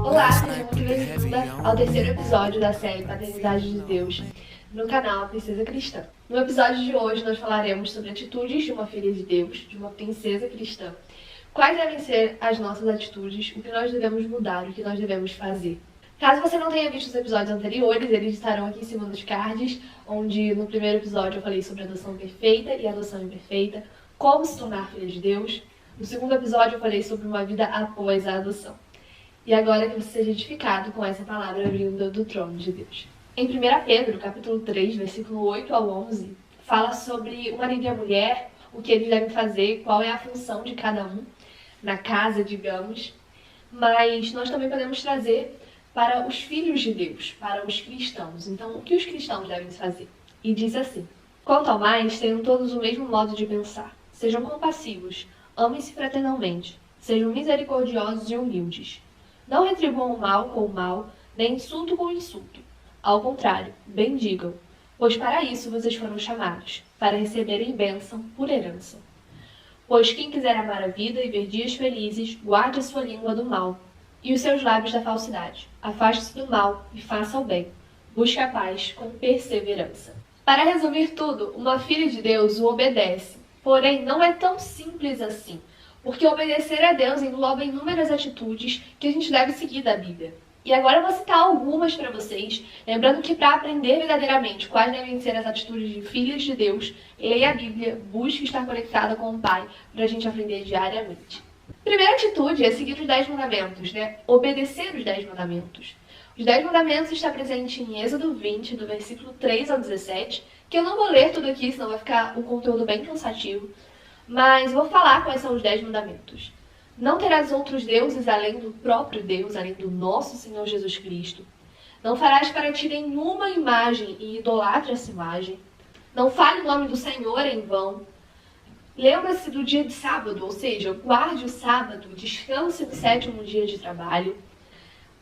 Olá, seja muito bem-vinda ao terceiro episódio da série Paternidade de Deus no canal Princesa Cristã. No episódio de hoje nós falaremos sobre atitudes de uma filha de Deus, de uma princesa cristã. Quais devem ser as nossas atitudes, o que nós devemos mudar, o que nós devemos fazer. Caso você não tenha visto os episódios anteriores, eles estarão aqui em cima dos cards, onde no primeiro episódio eu falei sobre adoção perfeita e adoção imperfeita, como se tornar filha de Deus. No segundo episódio eu falei sobre uma vida após a adoção. E agora que você seja edificado com essa palavra vinda do trono de Deus. Em 1 Pedro, capítulo 3, versículo 8 ao 11, fala sobre o marido e a mulher, o que eles devem fazer, qual é a função de cada um na casa, digamos. Mas nós também podemos trazer para os filhos de Deus, para os cristãos. Então, o que os cristãos devem fazer? E diz assim: quanto ao mais, tenham todos o mesmo modo de pensar. Sejam compassivos, amem-se fraternalmente, sejam misericordiosos e humildes. Não retribuam o mal com o mal, nem insulto com insulto. Ao contrário, bendigam, pois para isso vocês foram chamados, para receberem bênção por herança. Pois quem quiser amar a vida e ver dias felizes, guarde a sua língua do mal e os seus lábios da falsidade. Afaste-se do mal e faça o bem. Busque a paz com perseverança. Para resumir tudo, uma filha de Deus o obedece. Porém, não é tão simples assim, porque obedecer a Deus engloba inúmeras atitudes que a gente deve seguir da Bíblia. E agora eu vou citar algumas para vocês, lembrando que para aprender verdadeiramente quais devem ser as atitudes de filhas de Deus, leia a Bíblia, busque estar conectada com o Pai, para a gente aprender diariamente. Primeira atitude é seguir os 10 mandamentos, Obedecer os 10 mandamentos. Os 10 mandamentos está presente em Êxodo 20, do versículo 3 ao 17, que eu não vou ler tudo aqui, senão vai ficar um conteúdo bem cansativo. Mas vou falar quais são os 10 mandamentos. Não terás outros deuses além do próprio Deus, além do nosso Senhor Jesus Cristo. Não farás para ti nenhuma imagem e idolatre essa imagem. Não fale o nome do Senhor em vão. Lembra-se do dia de sábado, ou seja, guarde o sábado, descanse no sétimo dia de trabalho.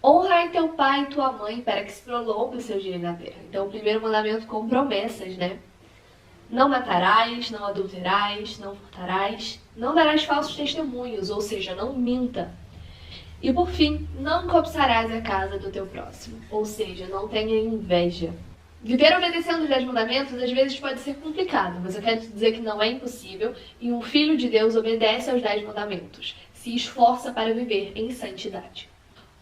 Honra teu pai e tua mãe para que se prolongue o seu dia na terra. Então, o primeiro mandamento com promessas, Não matarás, não adulterarás, não furtarás, não darás falsos testemunhos, ou seja, não minta. E por fim, não cobiçarás a casa do teu próximo, ou seja, não tenha inveja. Viver obedecendo os 10 mandamentos às vezes pode ser complicado, mas eu quero te dizer que não é impossível e um filho de Deus obedece aos 10 mandamentos, se esforça para viver em santidade.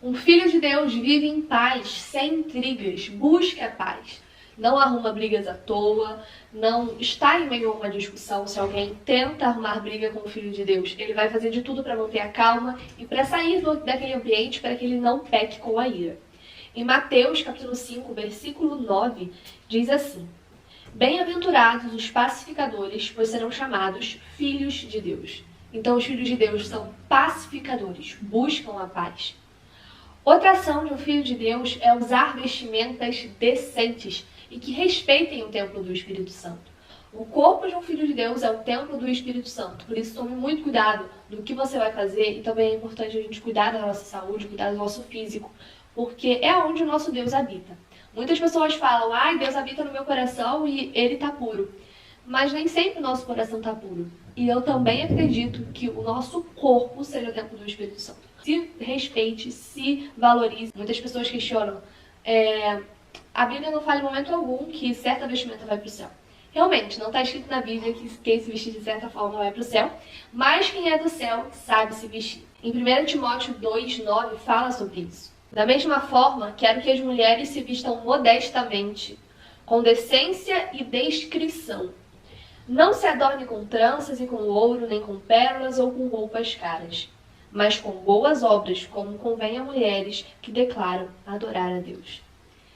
Um filho de Deus vive em paz, sem intrigas, busca a paz. Não arruma brigas à toa, não está em meio a uma discussão. Se alguém tenta arrumar briga com o Filho de Deus, ele vai fazer de tudo para manter a calma e para sair daquele ambiente para que ele não peque com a ira. Em Mateus, capítulo 5, versículo 9, diz assim: bem-aventurados os pacificadores, pois serão chamados filhos de Deus. Então os filhos de Deus são pacificadores, buscam a paz. Outra ação de um filho de Deus é usar vestimentas decentes e que respeitem o templo do Espírito Santo. O corpo de um filho de Deus é o templo do Espírito Santo, por isso tome muito cuidado do que você vai fazer e também é importante a gente cuidar da nossa saúde, cuidar do nosso físico, porque é onde o nosso Deus habita. Muitas pessoas falam, Deus habita no meu coração e ele está puro. Mas nem sempre o nosso coração está puro. E eu também acredito que o nosso corpo seja o templo do Espírito Santo. Se respeite, se valorize. Muitas pessoas questionam, a Bíblia não fala em momento algum que certa vestimenta vai para o céu. Realmente, não está escrito na Bíblia que quem se vestir de certa forma vai para o céu, mas quem é do céu sabe se vestir. Em 1 Timóteo 2,9 fala sobre isso. Da mesma forma, quero que as mulheres se vistam modestamente, com decência e discrição. Não se adorne com tranças e com ouro, nem com pérolas ou com roupas caras, mas com boas obras, como convém a mulheres que declaram adorar a Deus.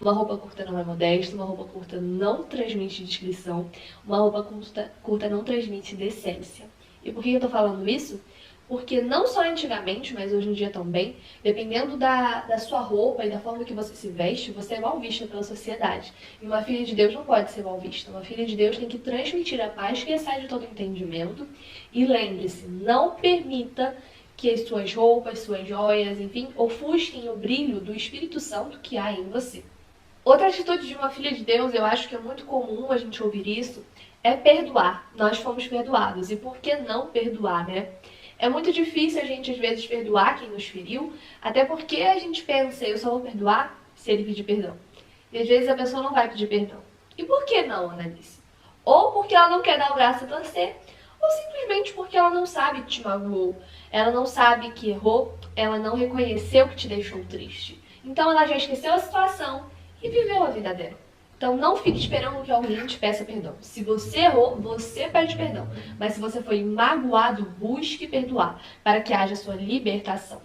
Uma roupa curta não é modesta, uma roupa curta não transmite discrição, uma roupa curta não transmite decência. E por que eu estou falando isso? Porque não só antigamente, mas hoje em dia também, dependendo da sua roupa e da forma que você se veste, você é mal vista pela sociedade. E uma filha de Deus não pode ser mal vista. Uma filha de Deus tem que transmitir a paz que excede todo entendimento. E lembre-se, não permita que as suas roupas, suas joias, enfim, ofusquem o brilho do Espírito Santo que há em você. Outra atitude de uma filha de Deus, eu acho que é muito comum a gente ouvir isso, é perdoar. Nós fomos perdoados. E por que não perdoar, É muito difícil a gente, às vezes, perdoar quem nos feriu, até porque a gente pensa, eu só vou perdoar se ele pedir perdão. E às vezes a pessoa não vai pedir perdão. E por que não, Annalise? Ou porque ela não quer dar o braço a torcer, ou simplesmente porque ela não sabe que te magoou, ela não sabe que errou, ela não reconheceu que te deixou triste. Então ela já esqueceu a situação e viveu a vida dela. Então não fique esperando que alguém te peça perdão. Se você errou, você pede perdão. Mas se você foi magoado, busque perdoar, para que haja sua libertação.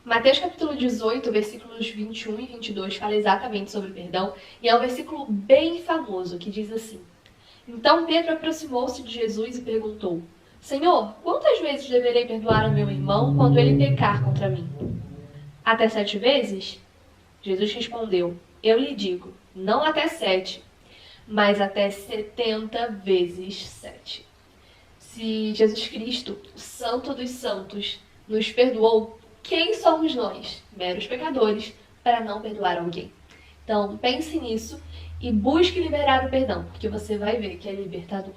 Mateus capítulo 18, versículos 21 e 22 fala exatamente sobre perdão, e é um versículo bem famoso, que diz assim: Então Pedro aproximou-se de Jesus e perguntou: Senhor, quantas vezes deverei perdoar ao meu irmão quando ele pecar contra mim? Até 7 vezes? Jesus respondeu: Eu lhe digo, não até 7, mas até 70 vezes 7. Se Jesus Cristo, o Santo dos Santos, nos perdoou, quem somos nós, meros pecadores, para não perdoar alguém? Então pense nisso e busque liberar o perdão, porque você vai ver que é libertador.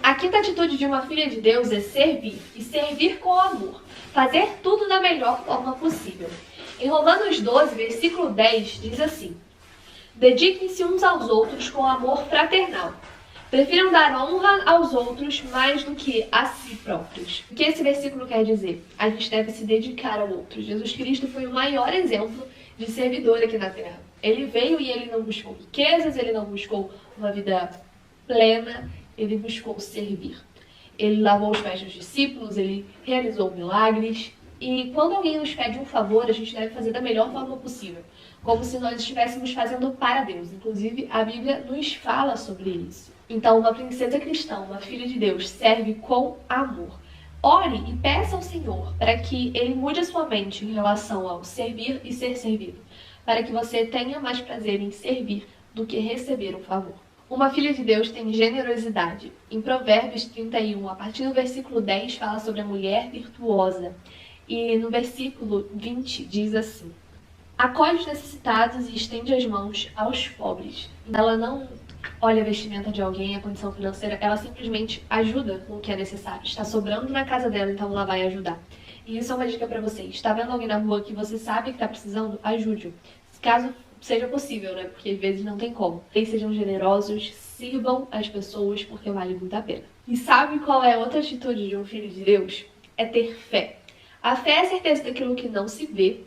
A quinta atitude de uma filha de Deus é servir, e servir com amor, fazer tudo da melhor forma possível. Em Romanos 12, versículo 10, diz assim: Dediquem-se uns aos outros com amor fraternal. Prefiram dar honra aos outros mais do que a si próprios. O que esse versículo quer dizer? A gente deve se dedicar ao outro. Jesus Cristo foi o maior exemplo de servidor aqui na Terra. Ele veio e ele não buscou riquezas, ele não buscou uma vida plena, ele buscou servir. Ele lavou os pés dos discípulos, ele realizou milagres. E quando alguém nos pede um favor, a gente deve fazer da melhor forma possível, como se nós estivéssemos fazendo para Deus. Inclusive, a Bíblia nos fala sobre isso. Então, uma princesa cristã, uma filha de Deus, serve com amor. Ore e peça ao Senhor para que Ele mude a sua mente em relação ao servir e ser servido, para que você tenha mais prazer em servir do que receber um favor. Uma filha de Deus tem generosidade. Em Provérbios 31, a partir do versículo 10, fala sobre a mulher virtuosa. E no versículo 20 diz assim: Acolhe os necessitados e estende as mãos aos pobres. Ela não olha a vestimenta de alguém, a condição financeira, ela simplesmente ajuda com o que é necessário. Está sobrando na casa dela, então ela vai ajudar. E isso é uma dica para vocês. Está vendo alguém na rua que você sabe que está precisando? Ajude-o. Caso seja possível, né? Porque às vezes não tem como. E sejam generosos, sirvam as pessoas, porque vale muito a pena. E sabe qual é outra atitude de um filho de Deus? É ter fé. A fé é a certeza daquilo que não se vê.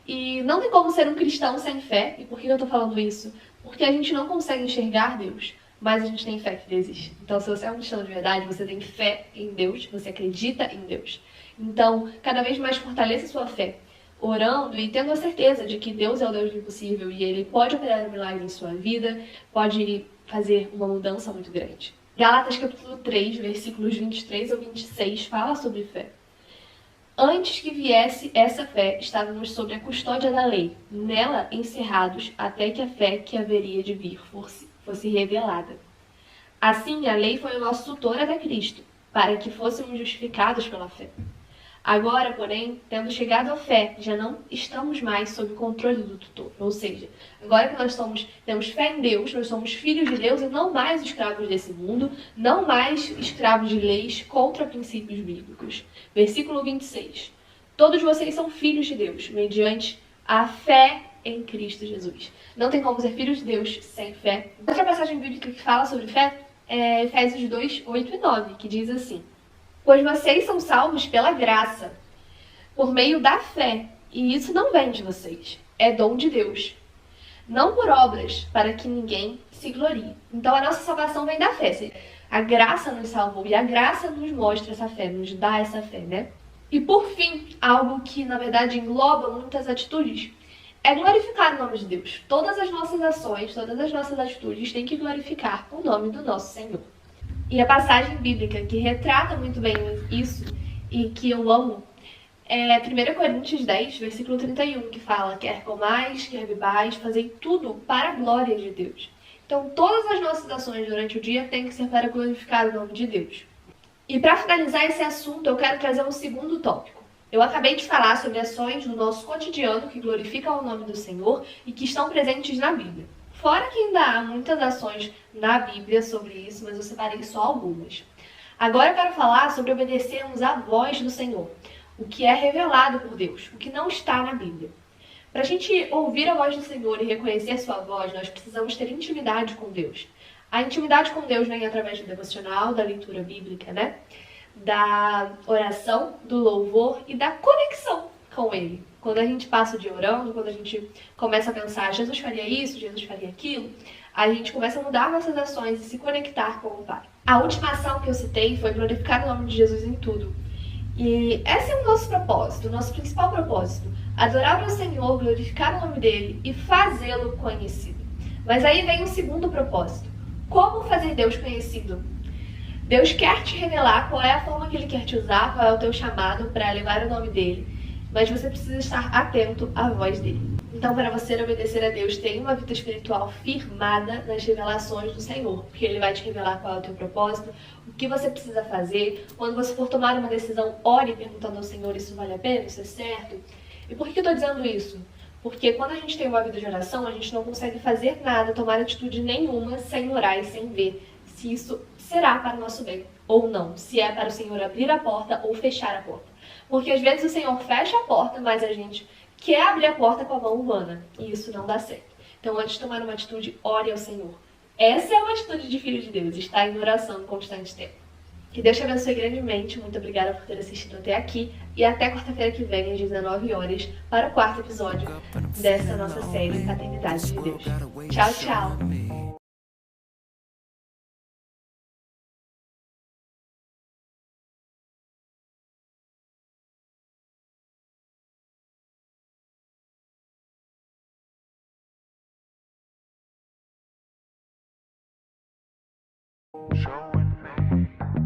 E não tem como ser um cristão sem fé. E por que eu tô falando isso? Porque a gente não consegue enxergar Deus, mas a gente tem fé que Ele existe. Então, se você é um cristão de verdade, você tem fé em Deus, você acredita em Deus. Então, cada vez mais fortaleça sua fé, orando e tendo a certeza de que Deus é o Deus do impossível e Ele pode operar um milagre em sua vida, pode fazer uma mudança muito grande. Gálatas capítulo 3, versículos 23 ao 26, fala sobre fé. Antes que viesse essa fé, estávamos sob a custódia da lei, nela encerrados até que a fé que haveria de vir fosse revelada. Assim, a lei foi o nosso tutor até Cristo, para que fôssemos justificados pela fé. Agora, porém, tendo chegado à fé, já não estamos mais sob o controle do tutor. Ou seja, agora que nós temos fé em Deus, nós somos filhos de Deus e não mais escravos desse mundo, não mais escravos de leis contra princípios bíblicos. Versículo 26. Todos vocês são filhos de Deus, mediante a fé em Cristo Jesus. Não tem como ser filhos de Deus sem fé. Outra passagem bíblica que fala sobre fé é Efésios 2, 8 e 9, que diz assim: Pois vocês são salvos pela graça, por meio da fé, e isso não vem de vocês, é dom de Deus. Não por obras, para que ninguém se glorie. Então a nossa salvação vem da fé. A graça nos salvou e a graça nos mostra essa fé, nos dá essa fé, né? E por fim, algo que na verdade engloba muitas atitudes, é glorificar o nome de Deus. Todas as nossas ações, todas as nossas atitudes têm que glorificar o nome do nosso Senhor. E a passagem bíblica que retrata muito bem isso e que eu amo é 1 Coríntios 10, versículo 31, que fala: Quer comais, quer bebais, fazei tudo para a glória de Deus. Então, todas as nossas ações durante o dia têm que ser para glorificar o nome de Deus. E para finalizar esse assunto, eu quero trazer um segundo tópico. Eu acabei de falar sobre ações no nosso cotidiano que glorificam o nome do Senhor e que estão presentes na Bíblia. Fora que ainda há muitas ações na Bíblia sobre isso, mas eu separei só algumas. Agora eu quero falar sobre obedecermos à voz do Senhor. o que é revelado por Deus, o que não está na Bíblia. Para a gente ouvir a voz do Senhor e reconhecer a sua voz, nós precisamos ter intimidade com Deus. A intimidade com Deus vem através do devocional, da leitura bíblica, né? Da oração, do louvor e da conexão com Ele. Quando a gente passa o dia orando, quando a gente começa a pensar, Jesus faria isso, Jesus faria aquilo, a gente começa a mudar nossas ações e se conectar com o Pai. A última ação que eu citei foi glorificar o nome de Jesus em tudo. E esse é o nosso propósito, o nosso principal propósito. Adorar o Senhor, glorificar o nome dele e fazê-lo conhecido. Mas aí vem o segundo propósito. Como fazer Deus conhecido? Deus quer te revelar qual é a forma que Ele quer te usar, qual é o teu chamado para levar o nome dele. Mas você precisa estar atento à voz dele. Então, para você obedecer a Deus, tenha uma vida espiritual firmada nas revelações do Senhor. Porque Ele vai te revelar qual é o teu propósito, o que você precisa fazer. Quando você for tomar uma decisão, ore perguntando ao Senhor, isso vale a pena, isso é certo? E por que eu estou dizendo isso? Porque quando a gente tem uma vida de oração, a gente não consegue fazer nada, tomar atitude nenhuma, sem orar e sem ver se isso será para o nosso bem ou não. Se é para o Senhor abrir a porta ou fechar a porta. Porque às vezes o Senhor fecha a porta, mas a gente quer abrir a porta com a mão humana. E isso não dá certo. Então, antes de tomar uma atitude, ore ao Senhor. Essa é uma atitude de filho de Deus, estar em oração em constante tempo. Que Deus te abençoe grandemente. Muito obrigada por ter assistido até aqui. E até quarta-feira que vem, às 19 horas, para o quarto episódio dessa nossa série Paternidade de Deus. Tchau, tchau! Showing